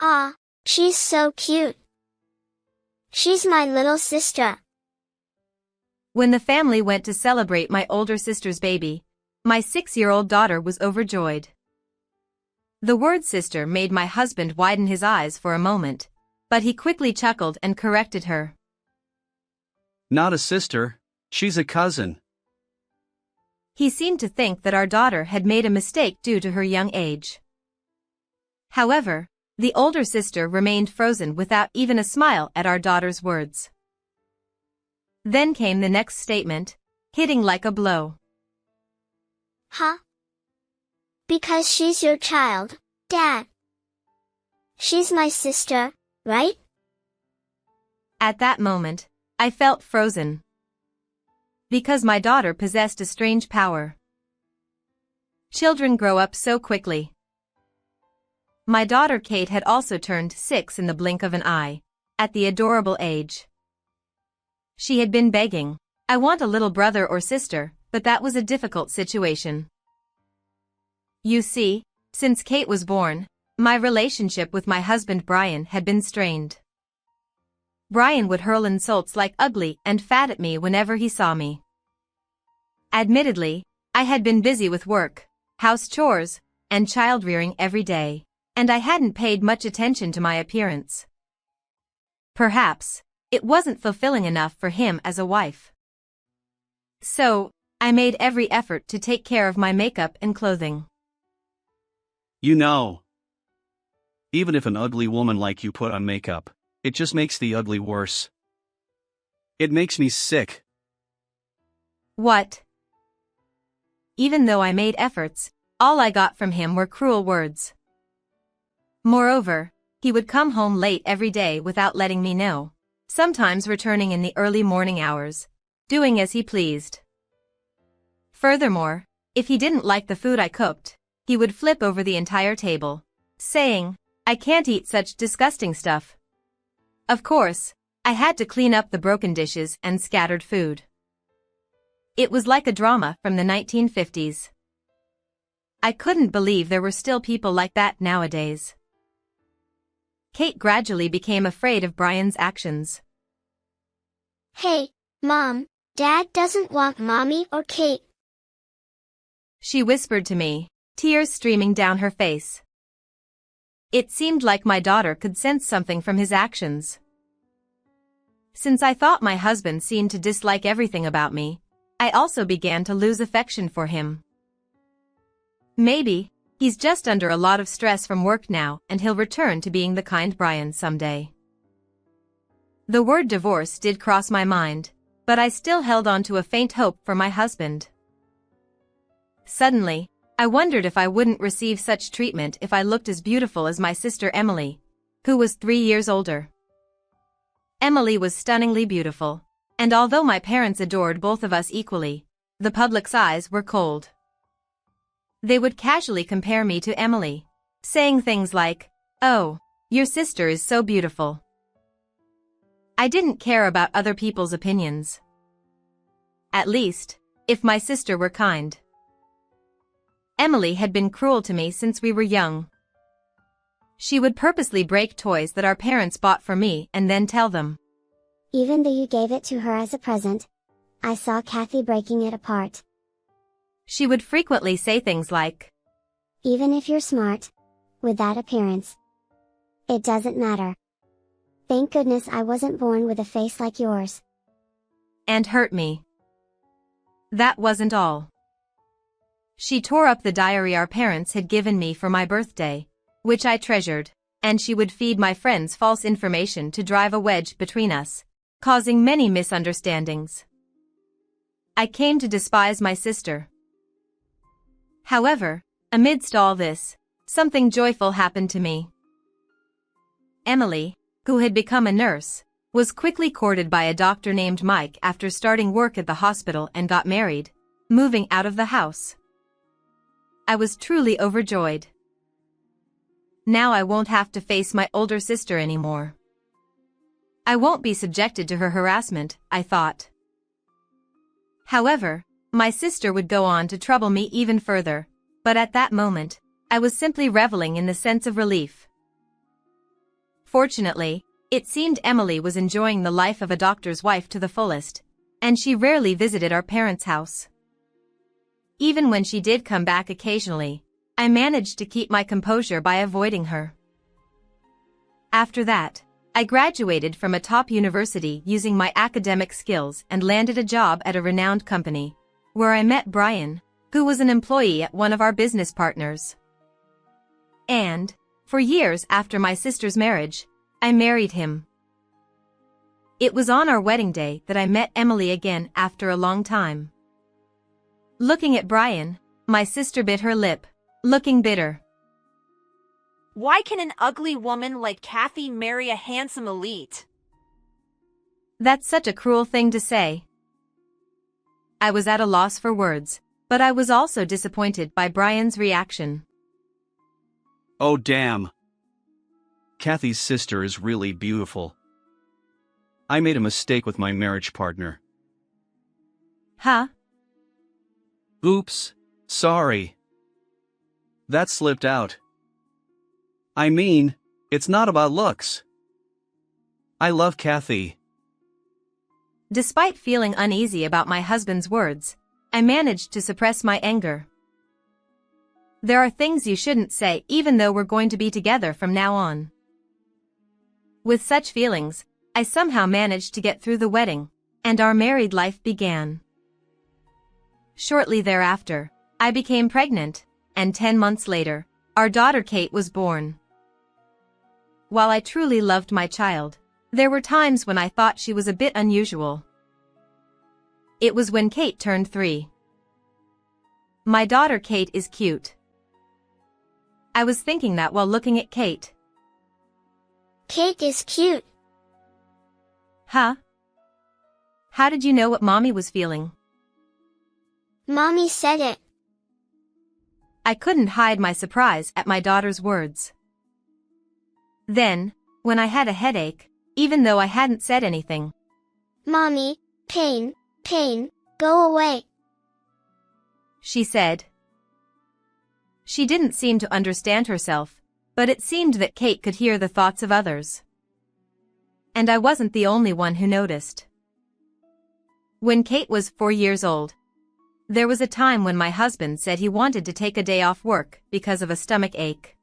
Ah, she's so cute. She's my little sister. When the family went to celebrate my older sister's baby, my 6-year-old daughter was overjoyed. The word sister made my husband widen his eyes for a moment, but he quickly chuckled and corrected her. Not a sister, she's a cousin. He seemed to think that our daughter had made a mistake due to her young age. However, the older sister remained frozen without even a smile at our daughter's words. Then came the next statement, hitting like a blow. Huh? Because she's your child, Dad. She's my sister, right? At that moment, I felt frozen. Because my daughter possessed a strange power. Children grow up so quickly. My daughter Kate had also turned 6 in the blink of an eye, at the adorable age. She had been begging, "I want a little brother or sister," but that was a difficult situation. You see, since Kate was born, my relationship with my husband Brian had been strained. Brian would hurl insults like ugly and fat at me whenever he saw me. Admittedly, I had been busy with work, house chores, and child rearing every day, and I hadn't paid much attention to my appearance. Perhaps, it wasn't fulfilling enough for him as a wife. So, I made every effort to take care of my makeup and clothing. You know, even if an ugly woman like you put on makeup, it just makes the ugly worse. It makes me sick. What? Even though I made efforts, all I got from him were cruel words. Moreover, he would come home late every day without letting me know, sometimes returning in the early morning hours, doing as he pleased. Furthermore, if he didn't like the food I cooked, he would flip over the entire table, saying, "I can't eat such disgusting stuff." Of course, I had to clean up the broken dishes and scattered food. It was like a drama from the 1950s. I couldn't believe there were still people like that nowadays. Kate gradually became afraid of Brian's actions. Hey, Mom, Dad doesn't want Mommy or Kate. She whispered to me, tears streaming down her face. It seemed like my daughter could sense something from his actions. Since I thought my husband seemed to dislike everything about me, I also began to lose affection for him. Maybe, he's just under a lot of stress from work now and he'll return to being the kind Brian someday. The word divorce did cross my mind, but I still held on to a faint hope for my husband. Suddenly, I wondered if I wouldn't receive such treatment if I looked as beautiful as my sister Emily, who was 3 years older. Emily was stunningly beautiful, and although my parents adored both of us equally, the public's eyes were cold. They would casually compare me to Emily, saying things like, "Oh, your sister is so beautiful." I didn't care about other people's opinions. At least, if my sister were kind. Emily had been cruel to me since we were young. She would purposely break toys that our parents bought for me and then tell them, "Even though you gave it to her as a present, I saw Kathy breaking it apart." She would frequently say things like, "Even if you're smart, with that appearance, it doesn't matter. Thank goodness I wasn't born with a face like yours." and hurt me. That wasn't all. She tore up the diary our parents had given me for my birthday, which I treasured, and she would feed my friends false information to drive a wedge between us, causing many misunderstandings. I came to despise my sister. However, amidst all this, something joyful happened to me. Emily, who had become a nurse, was quickly courted by a doctor named Mike after starting work at the hospital and got married, moving out of the house. I was truly overjoyed. Now I won't have to face my older sister anymore. I won't be subjected to her harassment, I thought. However, my sister would go on to trouble me even further, but at that moment, I was simply reveling in the sense of relief. Fortunately, it seemed Emily was enjoying the life of a doctor's wife to the fullest, and she rarely visited our parents' house. Even when she did come back occasionally, I managed to keep my composure by avoiding her. After that, I graduated from a top university using my academic skills and landed a job at a renowned company, where I met Brian, who was an employee at one of our business partners. And, for years after my sister's marriage, I married him. It was on our wedding day that I met Emily again after a long time. Looking at Brian, my sister bit her lip, looking bitter. Why can an ugly woman like Kathy marry a handsome elite? That's such a cruel thing to say. I was at a loss for words, but I was also disappointed by Brian's reaction. Oh damn. Kathy's sister is really beautiful. I made a mistake with my marriage partner. Huh? Oops, sorry. That slipped out. I mean, it's not about looks. I love Kathy. Despite feeling uneasy about my husband's words, I managed to suppress my anger. There are things you shouldn't say even though we're going to be together from now on. With such feelings, I somehow managed to get through the wedding, and our married life began. Shortly thereafter, I became pregnant, and 10 months later, our daughter Kate was born. While I truly loved my child, there were times when I thought she was a bit unusual. It was when Kate turned 3. My daughter Kate is cute. I was thinking that while looking at Kate. Kate is cute. Huh? How did you know what Mommy was feeling? Mommy said it. I couldn't hide my surprise at my daughter's words. Then, when I had a headache, even though I hadn't said anything. Mommy, pain, go away. She said. She didn't seem to understand herself, but it seemed that Kate could hear the thoughts of others. And I wasn't the only one who noticed. When Kate was 4 years old, there was a time when my husband said he wanted to take a day off work because of a stomach ache.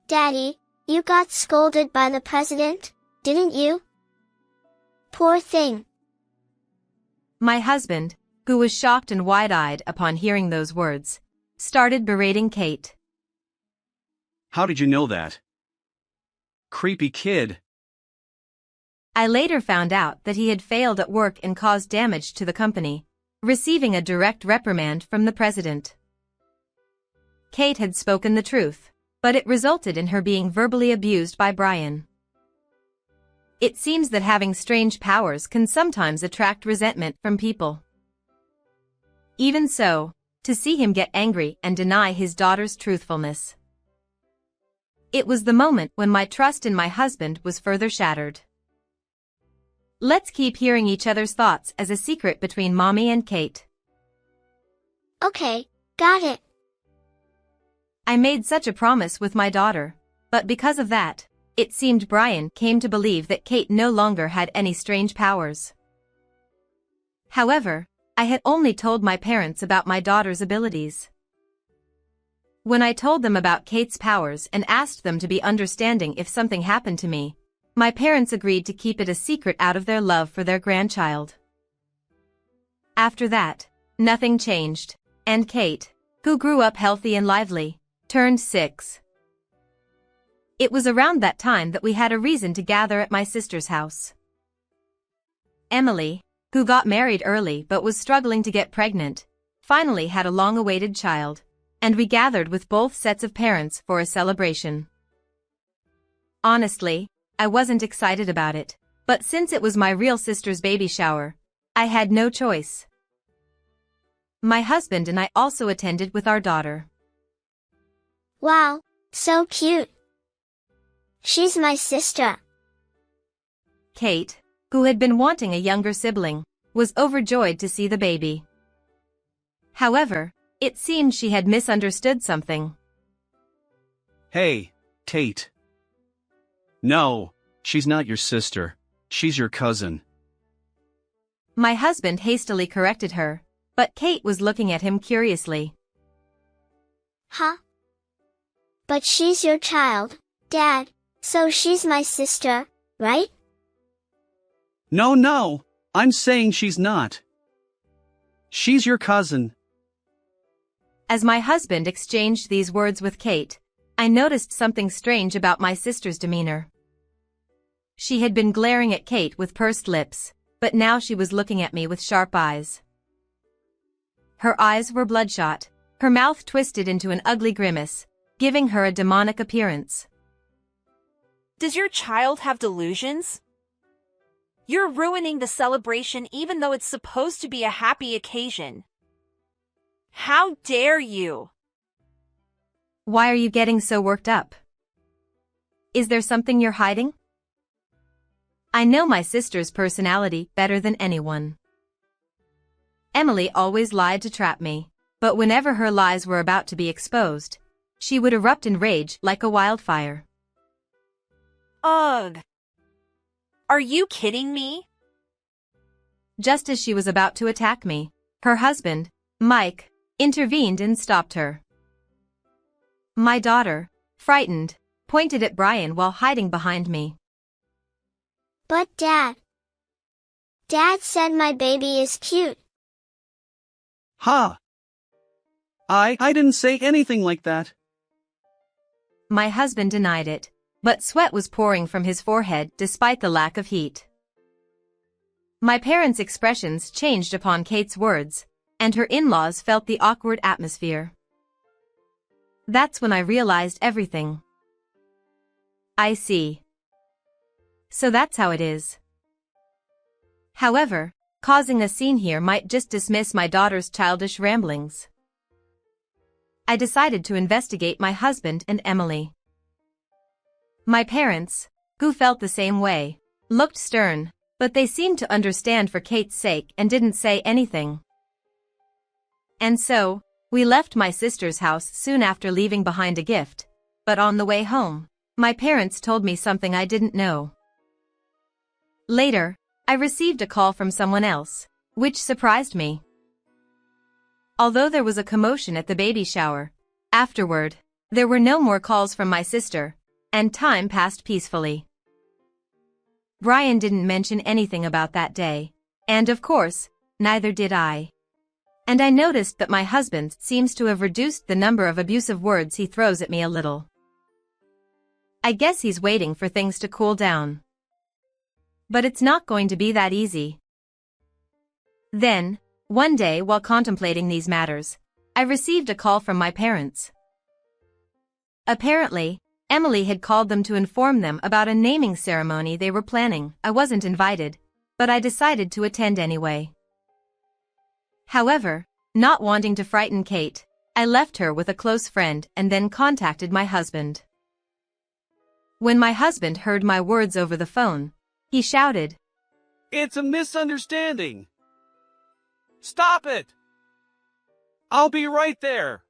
Daddy, you got scolded by the president, didn't you? Poor thing. My husband, who was shocked and wide-eyed upon hearing those words, started berating Kate. How did you know that? Creepy kid. I later found out that he had failed at work and caused damage to the company, receiving a direct reprimand from the president. Kate had spoken the truth, but it resulted in her being verbally abused by Brian. It seems that having strange powers can sometimes attract resentment from people. Even so, to see him get angry and deny his daughter's truthfulness. It was the moment when my trust in my husband was further shattered. Let's keep hearing each other's thoughts as a secret between Mommy and Kate. Okay, got it. I made such a promise with my daughter, but because of that, it seemed Brian came to believe that Kate no longer had any strange powers. However, I had only told my parents about my daughter's abilities. When I told them about Kate's powers and asked them to be understanding if something happened to me, my parents agreed to keep it a secret out of their love for their grandchild. After that, nothing changed, and Kate, who grew up healthy and lively, turned 6. It was around that time that we had a reason to gather at my sister's house. Emily, who got married early but was struggling to get pregnant, finally had a long-awaited child, and we gathered with both sets of parents for a celebration. Honestly, I wasn't excited about it, but since it was my real sister's baby shower, I had no choice. My husband and I also attended with our daughter. Wow, so cute. She's my sister. Kate, who had been wanting a younger sibling, was overjoyed to see the baby. However, it seemed she had misunderstood something. Hey, Kate. No, she's not your sister. She's your cousin. My husband hastily corrected her, but Kate was looking at him curiously. Huh? But she's your child, Dad, so she's my sister, right? No, I'm saying she's not. She's your cousin. As my husband exchanged these words with Kate, I noticed something strange about my sister's demeanor. She had been glaring at Kate with pursed lips, but now she was looking at me with sharp eyes. Her eyes were bloodshot, her mouth twisted into an ugly grimace, giving her a demonic appearance. Does your child have delusions? You're ruining the celebration even though it's supposed to be a happy occasion. How dare you? Why are you getting so worked up? Is there something you're hiding? I know my sister's personality better than anyone. Emily always lied to trap me, but whenever her lies were about to be exposed, she would erupt in rage like a wildfire. Ugh. Are you kidding me? Just as she was about to attack me, her husband, Mike, intervened and stopped her. My daughter, frightened, pointed at Brian while hiding behind me. But Dad said my baby is cute. Ha! I didn't say anything like that. My husband denied it, but sweat was pouring from his forehead despite the lack of heat. My parents' expressions changed upon Kate's words, and her in-laws felt the awkward atmosphere. That's when I realized everything. I see. So that's how it is. However, causing a scene here might just dismiss my daughter's childish ramblings. I decided to investigate my husband and Emily. My parents, who felt the same way, looked stern, but they seemed to understand for Kate's sake and didn't say anything. And so, we left my sister's house soon after leaving behind a gift, but on the way home, my parents told me something I didn't know. Later, I received a call from someone else, which surprised me. Although there was a commotion at the baby shower, afterward, there were no more calls from my sister, and time passed peacefully. Brian didn't mention anything about that day, and of course, neither did I. And I noticed that my husband seems to have reduced the number of abusive words he throws at me a little. I guess he's waiting for things to cool down. But it's not going to be that easy. Then, one day while contemplating these matters, I received a call from my parents. Apparently, Emily had called them to inform them about a naming ceremony they were planning. I wasn't invited, but I decided to attend anyway. However, not wanting to frighten Kate, I left her with a close friend and then contacted my husband. When my husband heard my words over the phone, he shouted, It's a misunderstanding. Stop it! I'll be right there.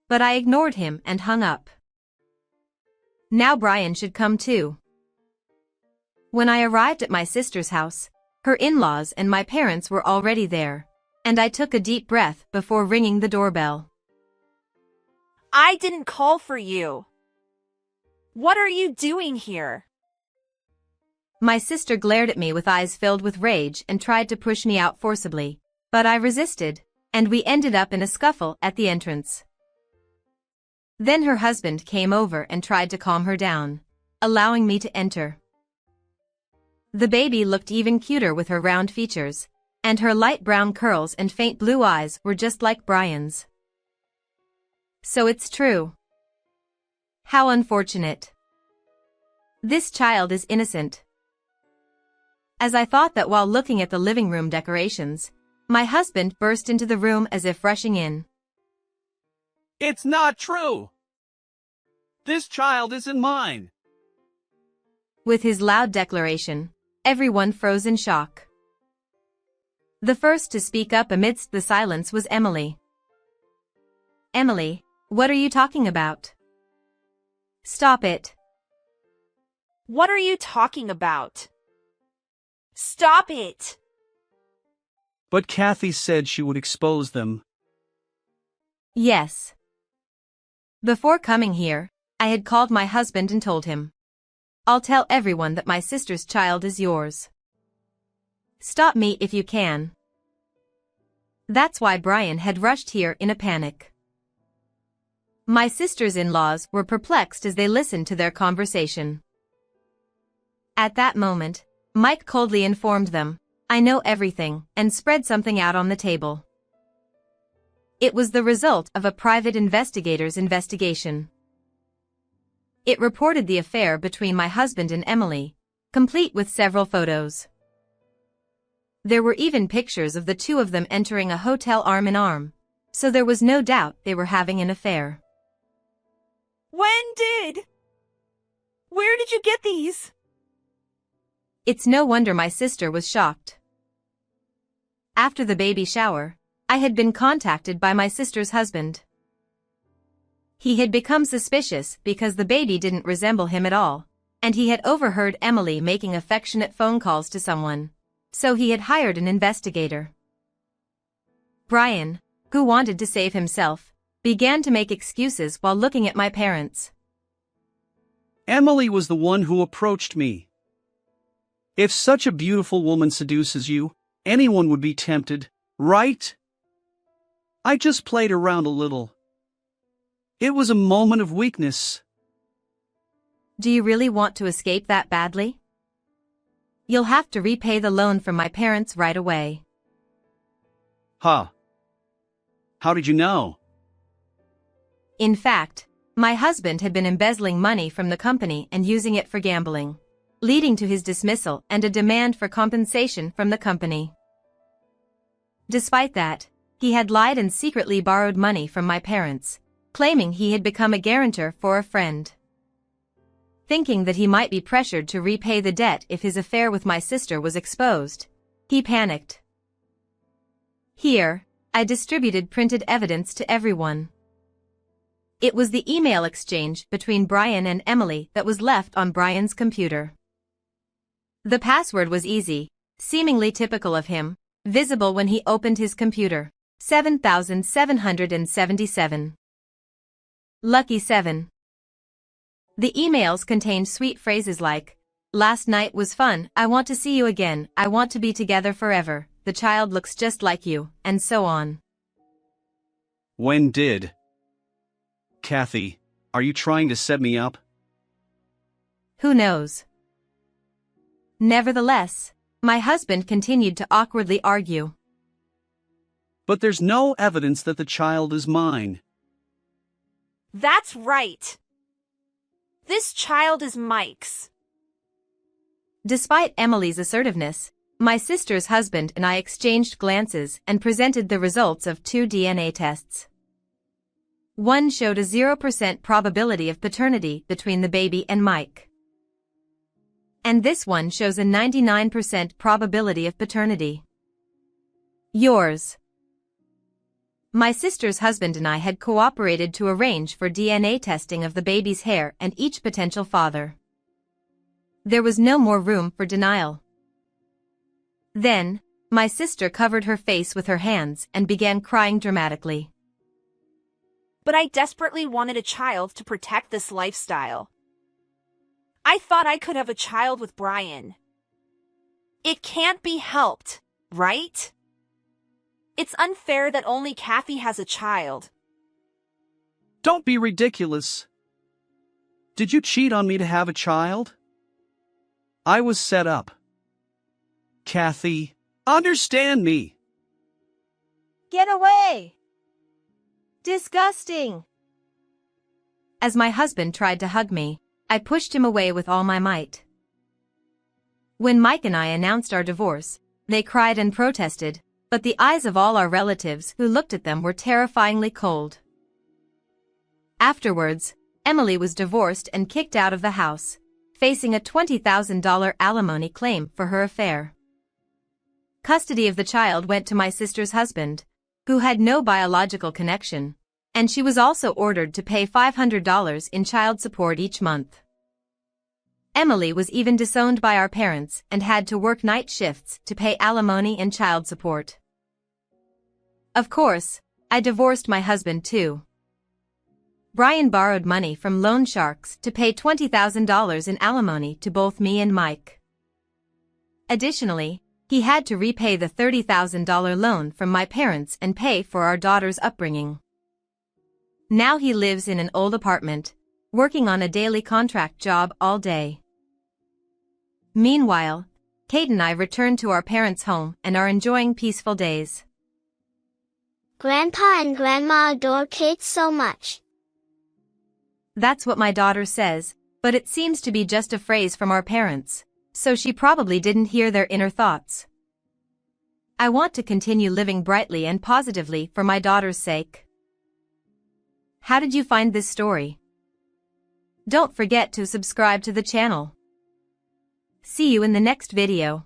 But I ignored him and hung up. Now Brian should come too. When I arrived at my sister's house, her in-laws and my parents were already there, and I took a deep breath before ringing the doorbell. I didn't call for you. What are you doing here? My sister glared at me with eyes filled with rage and tried to push me out forcibly, but I resisted, and we ended up in a scuffle at the entrance. Then her husband came over and tried to calm her down, allowing me to enter. The baby looked even cuter with her round features, and her light brown curls and faint blue eyes were just like Brian's. So it's true. How unfortunate. This child is innocent. As I thought that while looking at the living room decorations, my husband burst into the room as if rushing in. It's not true. This child isn't mine. With his loud declaration, everyone froze in shock. The first to speak up amidst the silence was Emily. Emily, what are you talking about? Stop it. What are you talking about? Stop it! But Kathy said she would expose them. Yes. Before coming here, I had called my husband and told him, I'll tell everyone that my sister's child is yours. Stop me if you can. That's why Brian had rushed here in a panic. My sisters-in-laws were perplexed as they listened to their conversation. At that moment, Mike coldly informed them, I know everything, and spread something out on the table. It was the result of a private investigator's investigation. It reported the affair between my husband and Emily, complete with several photos. There were even pictures of the two of them entering a hotel arm in arm, so there was no doubt they were having an affair. Where did you get these? It's no wonder my sister was shocked. After the baby shower, I had been contacted by my sister's husband. He had become suspicious because the baby didn't resemble him at all, and he had overheard Emily making affectionate phone calls to someone, so he had hired an investigator. Brian, who wanted to save himself, began to make excuses while looking at my parents. Emily was the one who approached me. If such a beautiful woman seduces you, anyone would be tempted, right? I just played around a little. It was a moment of weakness. Do you really want to escape that badly? You'll have to repay the loan from my parents right away. Huh. How did you know? In fact, my husband had been embezzling money from the company and using it for gambling, leading to his dismissal and a demand for compensation from the company. Despite that, he had lied and secretly borrowed money from my parents, claiming he had become a guarantor for a friend. Thinking that he might be pressured to repay the debt if his affair with my sister was exposed, he panicked. Here, I distributed printed evidence to everyone. It was the email exchange between Brian and Emily that was left on Brian's computer. The password was easy, seemingly typical of him, visible when he opened his computer, 7777. Lucky 7. The emails contained sweet phrases like, last night was fun, I want to see you again, I want to be together forever, the child looks just like you, and so on. When did? Kathy, are you trying to set me up? Who knows? Nevertheless, my husband continued to awkwardly argue. But there's no evidence that the child is mine. That's right. This child is Mike's. Despite Emily's assertiveness, my sister's husband and I exchanged glances and presented the results of 2 DNA tests. One showed a 0% probability of paternity between the baby and Mike. And this one shows a 99% probability of paternity. Yours. My sister's husband and I had cooperated to arrange for DNA testing of the baby's hair and each potential father. There was no more room for denial. Then, my sister covered her face with her hands and began crying dramatically. But I desperately wanted a child to protect this lifestyle. I thought I could have a child with Brian. It can't be helped, right? It's unfair that only Kathy has a child. Don't be ridiculous. Did you cheat on me to have a child? I was set up. Kathy, understand me. Get away! Disgusting! As my husband tried to hug me, I pushed him away with all my might. When Mike and I announced our divorce, they cried and protested, but the eyes of all our relatives who looked at them were terrifyingly cold. Afterwards, Emily was divorced and kicked out of the house, facing a $20,000 alimony claim for her affair. Custody of the child went to my sister's husband, who had no biological connection, and she was also ordered to pay $500 in child support each month. Emily was even disowned by our parents and had to work night shifts to pay alimony and child support. Of course, I divorced my husband too. Brian borrowed money from loan sharks to pay $20,000 in alimony to both me and Mike. Additionally, he had to repay the $30,000 loan from my parents and pay for our daughter's upbringing. Now he lives in an old apartment, working on a daily contract job all day. Meanwhile, Kate and I returned to our parents' home and are enjoying peaceful days. Grandpa and Grandma adore Kate so much. That's what my daughter says, but it seems to be just a phrase from our parents, so she probably didn't hear their inner thoughts. I want to continue living brightly and positively for my daughter's sake. How did you find this story? Don't forget to subscribe to the channel. See you in the next video.